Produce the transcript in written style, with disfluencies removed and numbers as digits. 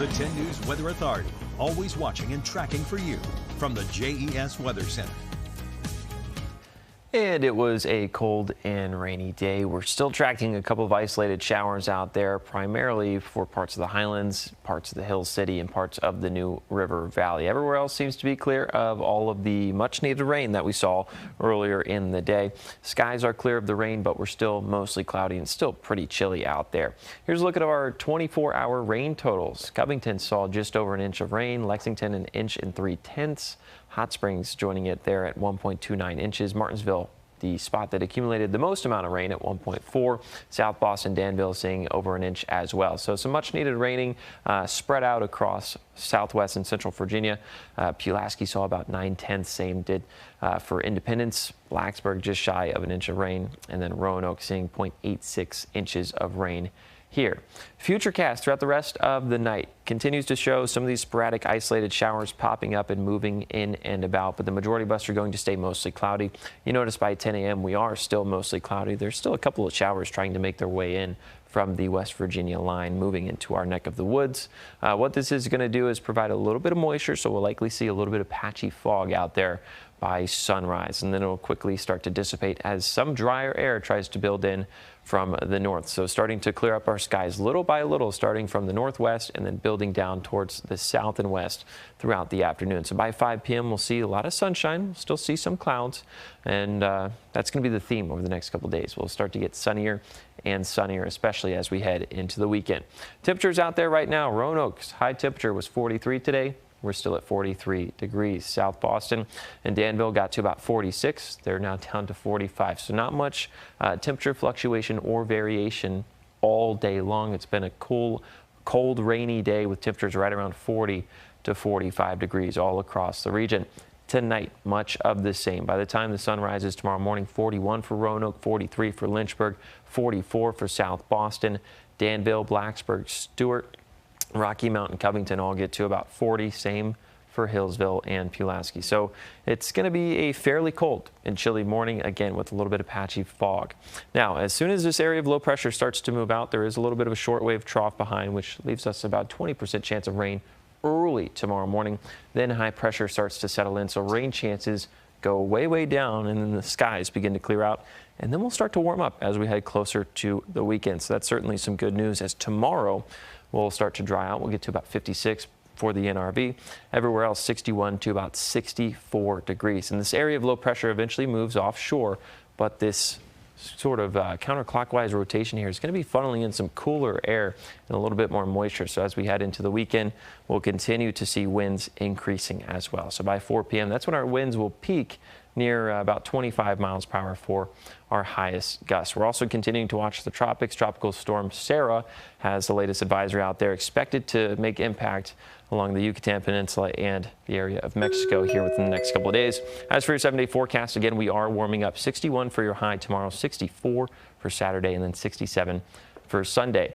The 10 News Weather Authority, always watching and tracking for you from the JES Weather Center. And it was a cold and rainy day. We're still tracking a couple of isolated showers out there, primarily for parts of the Highlands, parts of the Hill City, and parts of the New River Valley. Everywhere else seems to be clear of all of the much needed rain that we saw earlier in the day. Skies are clear of the rain, but we're still mostly cloudy and still pretty chilly out there. Here's a look at our 24-hour rain totals. Covington saw just over an inch of rain, Lexington an inch and 3/10. Hot Springs joining it there at 1.29 inches. Martinsville, the spot that accumulated the most amount of rain at 1.4. South Boston, Danville seeing over an inch as well. So some much needed raining spread out across southwest and central Virginia. Pulaski saw about 9/10. Same did for Independence. Blacksburg just shy of an inch of rain. And then Roanoke seeing 0.86 inches of rain here. Futurecast throughout the rest of the night continues to show some of these sporadic isolated showers popping up and moving in and about, but the majority of us are going to stay mostly cloudy. You notice by 10 a.m. we are still mostly cloudy. There's still a couple of showers trying to make their way in from the West Virginia line moving into our neck of the woods. What this is going to do is provide a little bit of moisture, so we'll likely see a little bit of patchy fog out there by sunrise, and then it'll quickly start to dissipate as some drier air tries to build in from the north. So starting to clear up our skies little by little, starting from the northwest and then building down towards the south and west throughout the afternoon. So by 5 p.m. we'll see a lot of sunshine. We'll still see some clouds, and that's going to be the theme over the next couple of days. We'll start to get sunnier and sunnier, especially as we head into the weekend. Temperatures out there right now. Roanoke's high temperature was 43 today. We're still at 43 degrees. South Boston and Danville got to about 46. They're now down to 45. So not much temperature fluctuation or variation all day long. It's been a cool, cold, rainy day with temperatures right around 40 to 45 degrees all across the region. Tonight, much of the same. By the time the sun rises tomorrow morning, 41 for Roanoke, 43 for Lynchburg, 44 for South Boston, Danville, Blacksburg, Stewart, Rocky Mount and Covington all get to about 40. Same for Hillsville and Pulaski. So it's going to be a fairly cold and chilly morning, again, with a little bit of patchy fog. Now, as soon as this area of low pressure starts to move out, there is a little bit of a shortwave trough behind, which leaves us about 20% chance of rain early tomorrow morning. Then high pressure starts to settle in, so rain chances go way, way down, and then the skies begin to clear out. And then we'll start to warm up as we head closer to the weekend. So that's certainly some good news, as tomorrow will start to dry out. We'll get to about 56 for the NRV. Everywhere else, 61 to about 64 degrees. And this area of low pressure eventually moves offshore, but this sort of counterclockwise rotation here is going to be funneling in some cooler air and a little bit more moisture. So as we head into the weekend, we'll continue to see winds increasing as well. So by 4 p.m., that's when our winds will peak near about 25 miles per hour for our highest gusts. We're also continuing to watch the tropics. Tropical storm Sarah has the latest advisory out there, expected to make impact along the Yucatan Peninsula and the area of Mexico here within the next couple of days. As for your 7-day forecast, again, we are warming up. 61 for your high tomorrow, 64 for Saturday, and then 67 for Sunday.